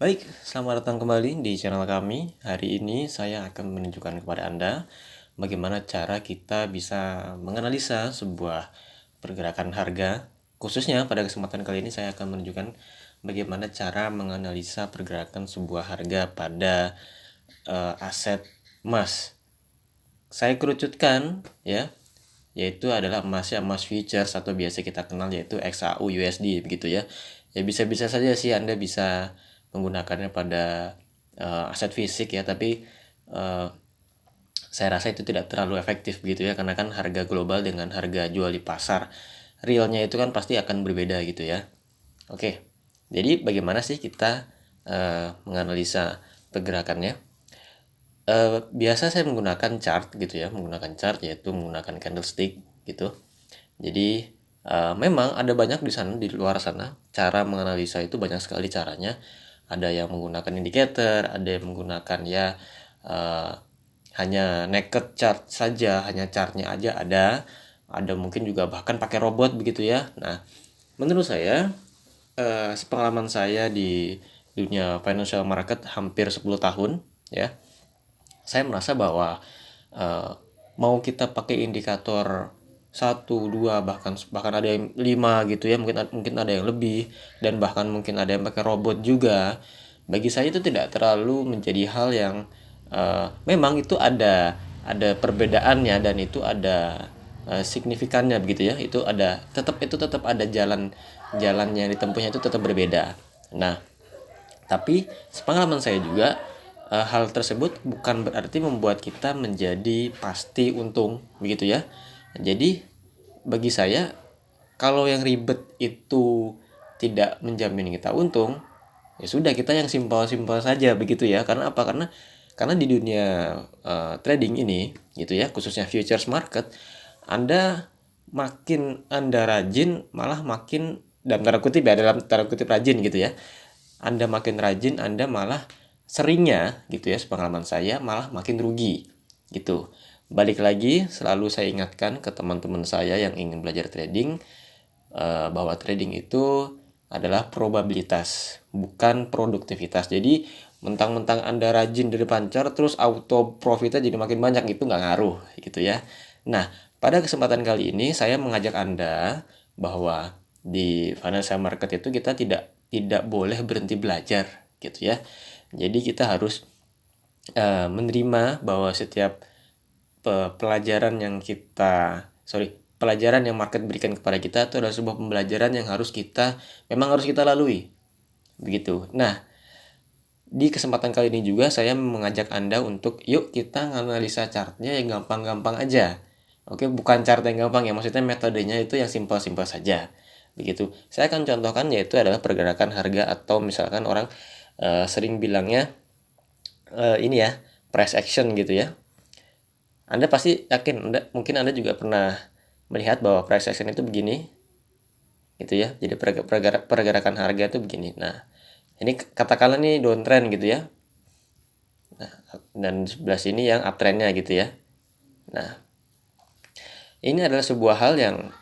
Baik, selamat datang kembali di channel kami. Hari ini saya akan menunjukkan kepada Anda bagaimana cara kita bisa menganalisa sebuah pergerakan harga. Khususnya pada kesempatan kali ini saya akan menunjukkan bagaimana cara menganalisa pergerakan sebuah harga pada aset emas. Saya kerucutkan ya, yaitu adalah emas futures atau biasa kita kenal yaitu XAU USD begitu ya. Ya bisa-bisa saja sih Anda bisa menggunakannya pada aset fisik ya, tapi saya rasa itu tidak terlalu efektif begitu ya, karena kan harga global dengan harga jual di pasar realnya itu kan pasti akan berbeda gitu ya. Oke, jadi bagaimana sih kita menganalisa pergerakannya? Biasa saya menggunakan chart gitu ya, menggunakan chart yaitu menggunakan candlestick gitu. Jadi memang ada banyak di sana, di luar sana, cara menganalisa itu banyak sekali caranya. Ada yang menggunakan indicator, ada yang menggunakan ya uh, hanya naked chart saja, hanya chartnya aja ada mungkin juga bahkan pakai robot begitu ya. Nah, menurut saya sepengalaman saya di dunia financial market hampir 10 tahun ya, saya merasa bahwa uh, mau kita pakai indikator satu, dua, bahkan ada yang 5 gitu ya, mungkin ada yang lebih, dan bahkan mungkin ada yang pakai robot juga. Bagi saya itu tidak terlalu menjadi hal yang memang itu ada perbedaannya, dan itu ada signifikannya begitu ya. Itu tetap ada jalan yang ditempuhnya itu tetap berbeda. Nah, tapi sepengalaman saya juga, hal tersebut bukan berarti membuat kita menjadi pasti untung begitu ya. Jadi bagi saya, kalau yang ribet itu tidak menjamin kita untung, ya sudah kita yang simpel-simpel saja begitu ya. Karena apa? Karena di dunia trading ini gitu ya, khususnya futures market, Anda makin Anda rajin, malah makin, dalam tanda kutip ya, dalam tanda kutip rajin gitu ya, Anda makin rajin, Anda malah seringnya gitu ya, sepengalaman saya malah makin rugi gitu. Balik lagi, selalu saya ingatkan ke teman-teman saya yang ingin belajar trading, bahwa trading itu adalah probabilitas, bukan produktivitas. Jadi mentang-mentang Anda rajin dari pancar terus auto profitnya jadi makin banyak, itu nggak ngaruh gitu ya. Nah, pada kesempatan kali ini saya mengajak Anda bahwa di financial market itu kita tidak boleh berhenti belajar gitu ya. Jadi kita harus menerima bahwa setiap pelajaran yang pelajaran yang market berikan kepada kita itu adalah sebuah pembelajaran yang memang harus kita lalui begitu. Nah, di kesempatan kali ini juga saya mengajak Anda untuk yuk kita analisa chartnya yang gampang-gampang aja. Oke, bukan chart yang gampang ya, maksudnya metodenya itu yang simpel-simpel saja begitu. Saya akan contohkan, yaitu adalah pergerakan harga, atau misalkan orang sering bilangnya ini ya, price action gitu ya. Anda pasti yakin, mungkin Anda juga pernah melihat bahwa price action itu begini gitu ya. Jadi pergerakan harga itu begini. Nah, ini katakanlah nih downtrend gitu ya. Nah, dan sebelah sini yang uptrendnya gitu ya. Nah, ini adalah sebuah hal yang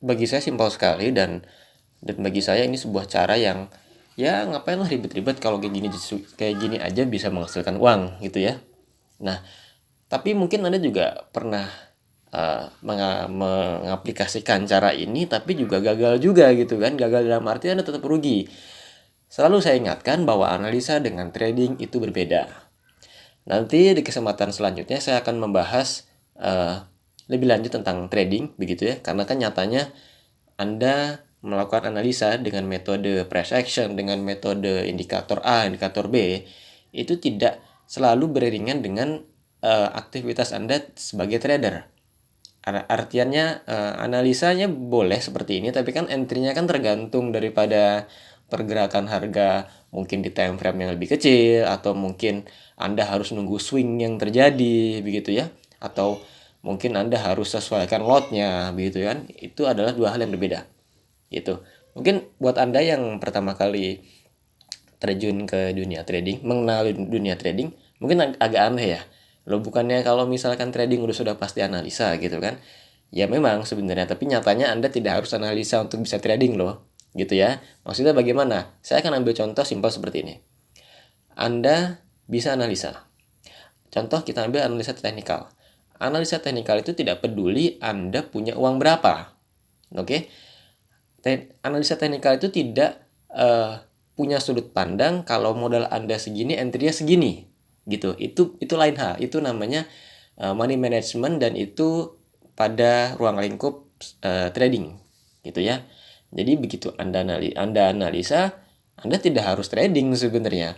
bagi saya simpel sekali, dan bagi saya ini sebuah cara yang ya ngapain lah ribet-ribet, kalau kayak gini aja bisa menghasilkan uang gitu ya. Nah, tapi mungkin Anda juga pernah mengaplikasikan cara ini tapi juga gagal juga gitu kan. Gagal dalam arti Anda tetap rugi. Selalu saya ingatkan bahwa analisa dengan trading itu berbeda. Nanti di kesempatan selanjutnya saya akan membahas lebih lanjut tentang trading begitu ya. Karena kan nyatanya Anda melakukan analisa dengan metode price action, dengan metode indikator A, indikator B, itu tidak selalu beriringan dengan aktivitas Anda sebagai trader. Artiannya analisanya boleh seperti ini, tapi kan entry-nya kan tergantung daripada pergerakan harga, mungkin di time frame yang lebih kecil, atau mungkin Anda harus nunggu swing yang terjadi begitu ya, atau mungkin Anda harus sesuaikan lotnya begitu kan. Itu adalah dua hal yang berbeda gitu. Mungkin buat Anda yang pertama kali terjun ke dunia trading, mengenal dunia trading, mungkin agak aneh ya. Lo bukannya kalau misalkan trading sudah pasti analisa gitu kan? Ya memang sebenarnya, tapi nyatanya Anda tidak harus analisa untuk bisa trading loh. gitu ya. Maksudnya bagaimana? Saya akan ambil contoh simpel seperti ini. Anda bisa analisa. Contoh kita ambil analisa teknikal. Analisa teknikal itu tidak peduli Anda punya uang berapa. Oke? Analisa teknikal itu tidak punya sudut pandang kalau modal Anda segini, entry-nya segini. Gitu. Itu lain hal. Itu namanya money management, dan itu pada ruang lingkup trading gitu ya. Jadi begitu Anda analisa, Anda tidak harus trading sebenarnya.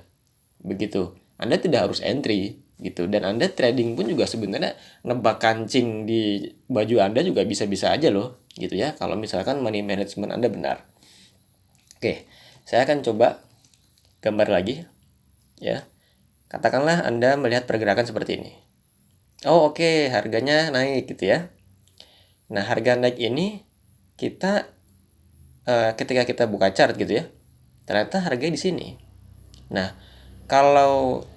Begitu. Anda tidak harus entry gitu, dan Anda trading pun juga sebenarnya nebak kancing di baju Anda juga bisa-bisa aja loh gitu ya, kalau misalkan money management Anda benar. Oke, saya akan coba gambar lagi ya. Katakanlah Anda melihat pergerakan seperti ini. Oh oke, harganya naik gitu ya. Nah, harga naik ini kita ketika kita buka chart gitu ya, ternyata harganya di sini. Nah, kalau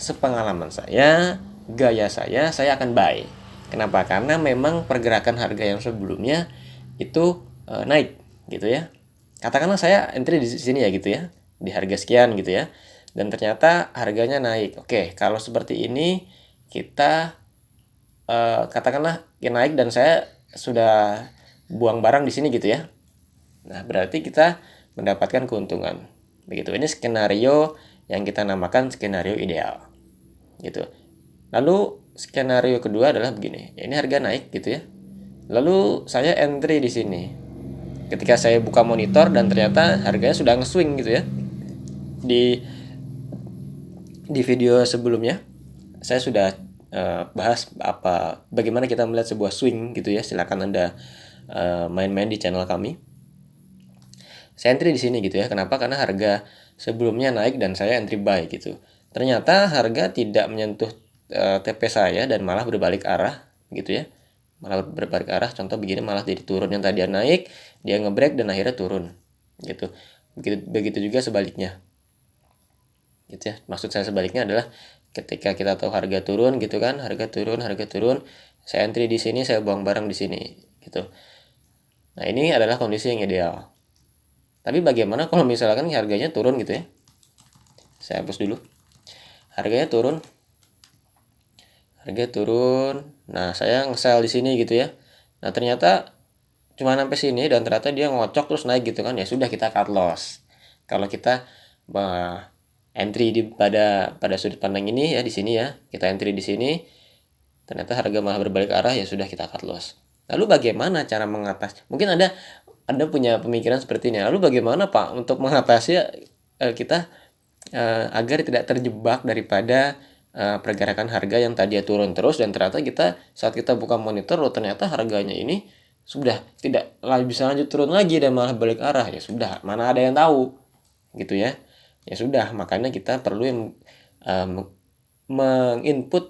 sepengalaman saya, gaya saya akan buy. Kenapa? Karena memang pergerakan harga yang sebelumnya itu naik gitu ya. Katakanlah saya entry di sini ya gitu ya, di harga sekian gitu ya, dan ternyata harganya naik. Oke, kalau seperti ini kita katakanlah naik dan saya sudah buang barang di sini gitu ya. Nah, berarti kita mendapatkan keuntungan. Begitu. Ini skenario yang kita namakan skenario ideal. Gitu. Lalu skenario kedua adalah begini. Ini harga naik gitu ya. Lalu saya entry di sini. Ketika saya buka monitor dan ternyata harganya sudah nge-swing gitu ya. Di video sebelumnya saya sudah bahas bagaimana kita melihat sebuah swing gitu ya. Silakan Anda main-main di channel kami. Saya entry di sini gitu ya. Kenapa? Karena harga sebelumnya naik dan saya entry buy gitu. Ternyata harga tidak menyentuh TP saya dan malah berbalik arah gitu ya. Malah berbalik arah. Contoh begini, malah jadi turun. Yang tadi naik, dia nge-break dan akhirnya turun gitu. Begitu juga sebaliknya. Gitu ya. Maksud saya sebaliknya adalah ketika kita tahu harga turun gitu kan, harga turun, saya entry di sini, saya buang barang di sini gitu. Nah, ini adalah kondisi yang ideal. Tapi bagaimana kalau misalkan harganya turun gitu ya? Saya hapus dulu. Harganya turun. Nah, saya nge-sell di sini gitu ya. Nah, ternyata cuma sampai sini dan ternyata dia ngocok terus naik gitu kan. Ya sudah, kita cut loss. Kalau kita entry pada sudut pandang ini ya, di sini ya. Kita entry di sini. Ternyata harga malah berbalik arah, ya sudah, kita cut loss. Lalu bagaimana cara mengatasi? Mungkin Anda punya pemikiran seperti ini. Lalu bagaimana Pak untuk mengatasi kita agar tidak terjebak daripada pergerakan harga yang tadi turun terus dan ternyata saat kita buka monitor ternyata harganya ini sudah tidak bisa lanjut turun lagi dan malah balik arah. Ya sudah, mana ada yang tahu gitu ya. Ya sudah, makanya kita perlu menginput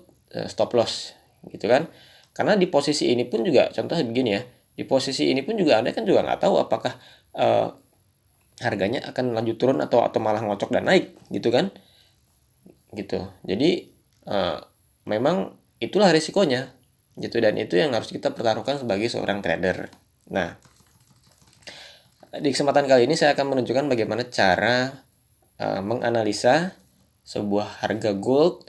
stop loss gitu kan. Karena di posisi ini pun juga contoh begini ya, di posisi ini pun juga Anda kan juga nggak tahu apakah harganya akan lanjut turun atau malah ngocok dan naik gitu kan, gitu. Jadi memang itulah risikonya gitu, dan itu yang harus kita pertaruhkan sebagai seorang trader. Nah, di kesempatan kali ini saya akan menunjukkan bagaimana cara menganalisa sebuah harga gold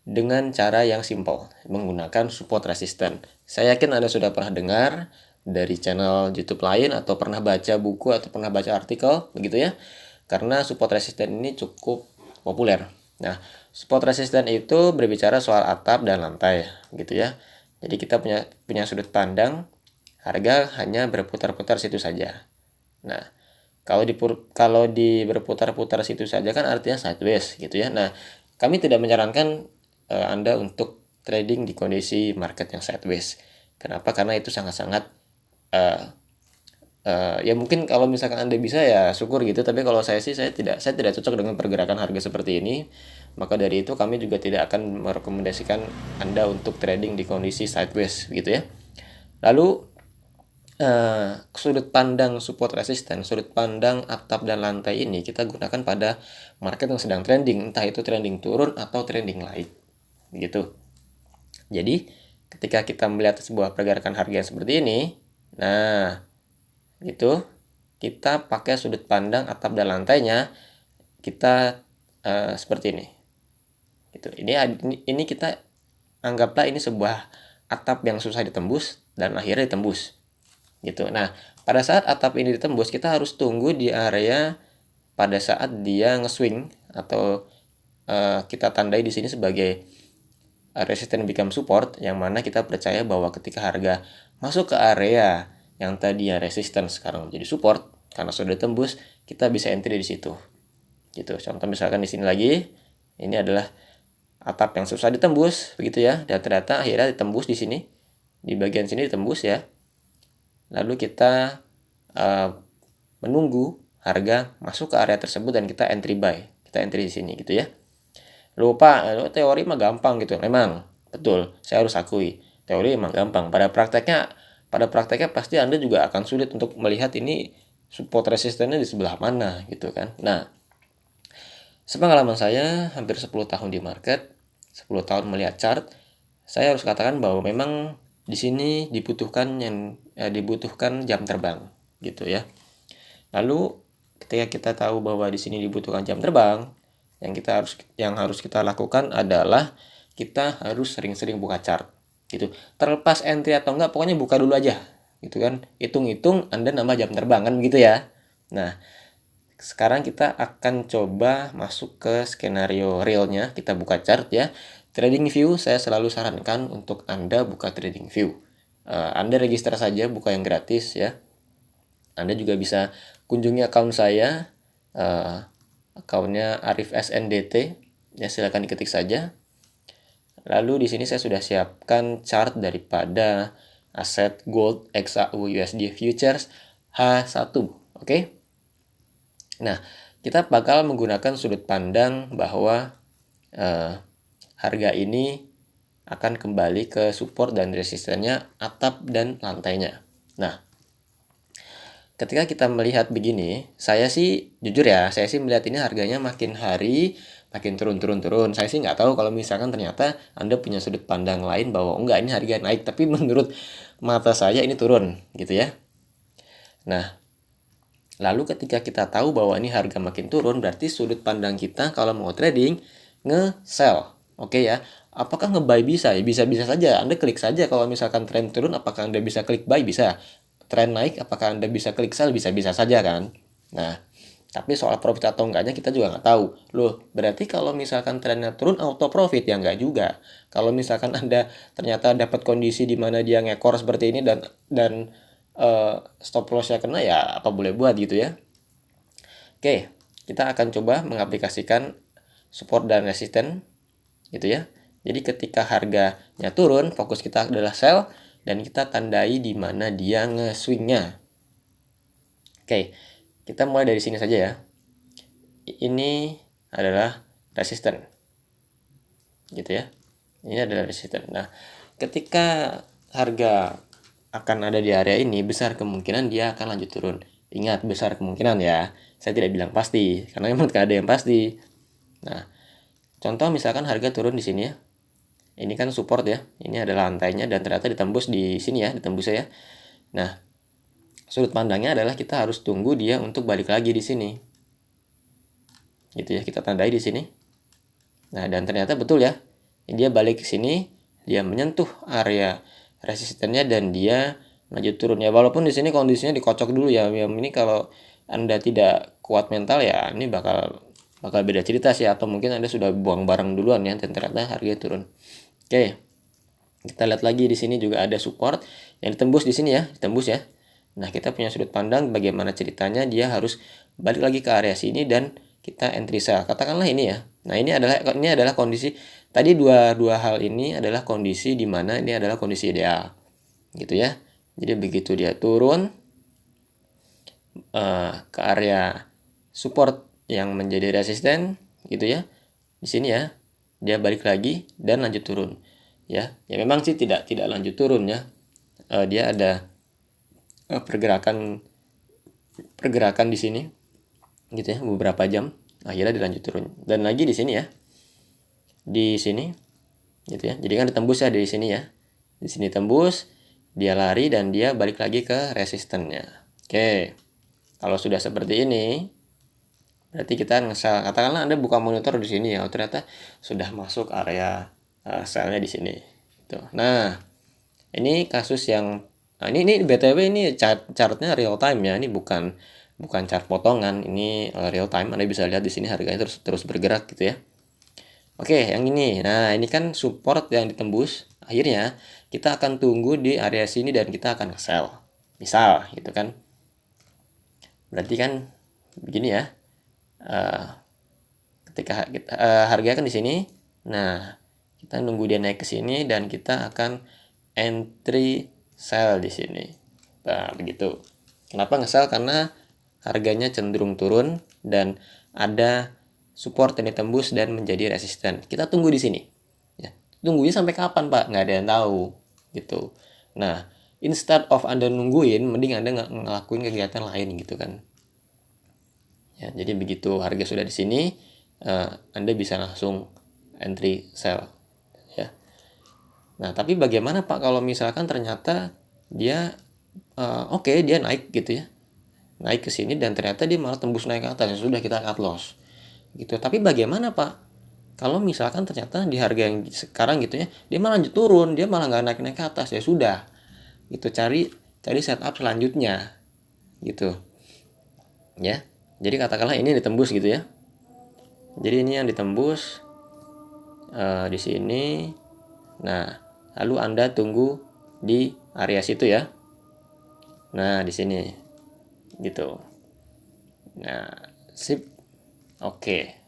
dengan cara yang simple, menggunakan support resistance. Saya yakin Anda sudah pernah dengar dari channel YouTube lain atau pernah baca buku atau pernah baca artikel begitu ya. Karena support resistance ini cukup populer. Nah, support resistance itu berbicara soal atap dan lantai gitu ya. Jadi kita punya sudut pandang harga hanya berputar-putar situ saja. Nah, kalau di berputar-putar situ saja kan artinya sideways gitu ya. Nah, kami tidak menyarankan Anda untuk trading di kondisi market yang sideways. Kenapa? Karena itu sangat-sangat ya mungkin kalau misalkan Anda bisa ya syukur gitu, tapi kalau saya sih saya tidak cocok dengan pergerakan harga seperti ini. Maka dari itu kami juga tidak akan merekomendasikan Anda untuk trading di kondisi sideways gitu ya. Lalu sudut pandang support resistance, sudut pandang atap dan lantai ini kita gunakan pada market yang sedang trending, entah itu trending turun atau trending naik gitu. Jadi ketika kita melihat sebuah pergerakan harga seperti ini, nah gitu, kita pakai sudut pandang atap dan lantainya kita seperti ini. Gitu. Ini kita anggaplah ini sebuah atap yang susah ditembus dan akhirnya ditembus. Gitu. Nah, pada saat atap ini ditembus, kita harus tunggu di area pada saat dia nge-swing atau kita tandai di sini sebagai resistance become support, yang mana kita percaya bahwa ketika harga masuk ke area yang tadinya resistance sekarang menjadi support karena sudah tembus, kita bisa entry di situ. Gitu. Contoh misalkan di sini lagi, ini adalah atap yang susah ditembus begitu ya, dan ternyata akhirnya ditembus di sini, di bagian sini ditembus ya. Lalu kita menunggu harga masuk ke area tersebut dan kita entry buy, kita entry di sini gitu ya. Lupa, teori mah gampang gitu. Memang betul, saya harus akui teori emang gampang. Pada prakteknya pasti Anda juga akan sulit untuk melihat ini support resistennya di sebelah mana gitu kan. Nah, sepengalaman saya hampir 10 tahun di market, 10 tahun melihat chart, saya harus katakan bahwa memang di sini dibutuhkan jam terbang gitu ya. Lalu ketika kita tahu bahwa di sini dibutuhkan jam terbang, yang harus kita lakukan adalah kita harus sering-sering buka chart gitu. Terlepas entry atau enggak, pokoknya buka dulu aja gitu kan. Hitung-hitung Anda nambah jam terbang kan begitu ya. Nah, sekarang kita akan coba masuk ke skenario realnya. Kita buka chart ya. Trading view saya selalu sarankan untuk Anda buka trading view. Anda register saja, buka yang gratis ya. Anda juga bisa kunjungi akun saya, akunnya Arif SNDT, ya silakan diketik saja. Lalu di sini saya sudah siapkan chart daripada aset gold XAU USD futures H1, oke? Nah, kita bakal menggunakan sudut pandang bahwa harga ini akan kembali ke support dan resistennya atap dan lantainya. Nah, ketika kita melihat begini, saya sih jujur ya, saya sih melihat ini harganya makin hari makin turun. Saya sih nggak tahu kalau misalkan ternyata Anda punya sudut pandang lain bahwa enggak, ini harga naik, tapi menurut mata saya ini turun gitu ya. Nah, lalu ketika kita tahu bahwa ini harga makin turun, berarti sudut pandang kita kalau mau trading nge-sell. Oke ya. Apakah nge-buy bisa? Ya bisa-bisa saja. Anda klik saja kalau misalkan tren turun, apakah Anda bisa klik buy? Bisa. Tren naik, apakah Anda bisa klik sell? Bisa-bisa saja kan. Nah, tapi soal profit atau enggaknya kita juga nggak tahu. Loh, berarti kalau misalkan trennya turun auto profit ya enggak juga. Kalau misalkan Anda ternyata dapat kondisi di mana dia ngekor seperti ini dan stop lossnya kena, ya apa boleh buat gitu ya. Oke, kita akan coba mengaplikasikan support dan resisten gitu ya. Jadi ketika harganya turun, fokus kita adalah sell dan kita tandai di mana dia nge-swingnya. Oke, kita mulai dari sini saja ya. Ini adalah resisten gitu ya. Ini adalah resisten. Nah, ketika harga akan ada di area ini, besar kemungkinan dia akan lanjut turun. Ingat, besar kemungkinan ya. Saya tidak bilang pasti, karena memang tidak ada yang pasti. Nah, contoh misalkan harga turun di sini ya. Ini kan support ya. Ini adalah lantainya dan ternyata ditembus di sini ya, ditembus ya. Nah, sudut pandangnya adalah kita harus tunggu dia untuk balik lagi di sini. Gitu ya, kita tandai di sini. Nah, dan ternyata betul ya. Dia balik ke sini, dia menyentuh area resistennya dan dia lanjut turun ya. Walaupun di sini kondisinya dikocok dulu ya. Ini kalau Anda tidak kuat mental ya, ini bakal beda cerita sih, atau mungkin Anda sudah buang barang duluan ya dan ternyata harganya turun. Oke. Kita lihat lagi di sini juga ada support yang ditembus di sini ya, ditembus ya. Nah, kita punya sudut pandang bagaimana ceritanya dia harus balik lagi ke area sini dan kita entry sell. Katakanlah ini ya. Nah, ini adalah kondisi tadi dua hal ini adalah kondisi di mana ini adalah kondisi ideal. Gitu ya. Jadi begitu dia turun ke area support yang menjadi resisten gitu ya. Di sini ya. Dia balik lagi dan lanjut turun. Ya memang sih tidak lanjut turun ya. Dia ada pergerakan di sini gitu ya, beberapa jam, akhirnya dilanjut turun. Dan lagi di sini ya, di sini gitu ya, jadi kan ditembus ya dari sini ya, di sini tembus, dia lari dan dia balik lagi ke resistennya. Oke, Kalau sudah seperti ini, berarti kita nge-sell. Katakanlah Anda buka monitor di sini ya, ternyata sudah masuk area sell-nya di sini. Tuh. Nah, ini kasus yang ini BTW ini chartnya real time ya. Ini bukan chart potongan, ini real time. Anda bisa lihat di sini harganya terus bergerak gitu ya. Oke, yang ini. Nah, ini kan support yang ditembus. Akhirnya kita akan tunggu di area sini dan kita akan sell. Misal gitu kan. Berarti kan begini ya. Ketika harga kan di sini. Nah, kita nunggu dia naik ke sini dan kita akan entry sell di sini. Nah, begitu. Kenapa nge-sell? Karena harganya cenderung turun dan ada support yang ditembus dan menjadi resisten. Kita tunggu di sini. Ya. Tunggunya sampai kapan, Pak? Nggak ada yang tahu. Gitu. Nah, instead of Anda nungguin, mending Anda ngelakuin kegiatan lain gitu kan. Ya, jadi begitu harga sudah di sini, Anda bisa langsung entry sell. Ya. Nah, tapi bagaimana Pak kalau misalkan ternyata dia oke, dia naik gitu ya. Naik ke sini dan ternyata dia malah tembus naik ke atas. Ya sudah, kita cut loss. Gitu. Tapi bagaimana Pak kalau misalkan ternyata di harga yang sekarang gitu ya, dia malah lanjut turun, dia malah nggak naik-naik ke atas. Ya sudah. Gitu, cari setup selanjutnya. Gitu. Ya. Jadi katakanlah ini ditembus gitu ya. Jadi ini yang ditembus di sini. Nah, lalu Anda tunggu di area situ ya. Nah, di sini gitu. Nah, sip. Oke.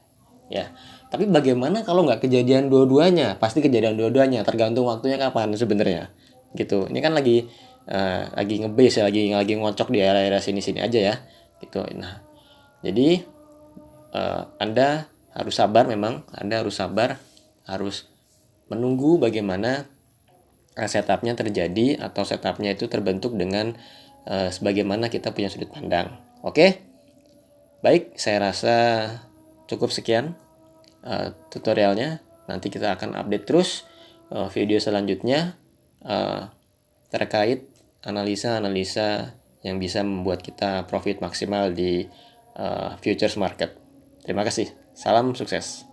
Ya. Tapi bagaimana kalau nggak kejadian dua-duanya? Pasti kejadian dua-duanya, tergantung waktunya kapan sebenarnya. Gitu. Ini kan lagi ngebase ya, lagi ngocok di area-area sini-sini aja ya. Gitu. Nah, jadi Anda harus sabar memang, Anda harus sabar, harus menunggu bagaimana setupnya terjadi atau setupnya itu terbentuk dengan sebagaimana kita punya sudut pandang. Oke? Baik, saya rasa cukup sekian tutorialnya. Nanti kita akan update terus video selanjutnya terkait analisa-analisa yang bisa membuat kita profit maksimal di futures market. Terima kasih. Salam sukses.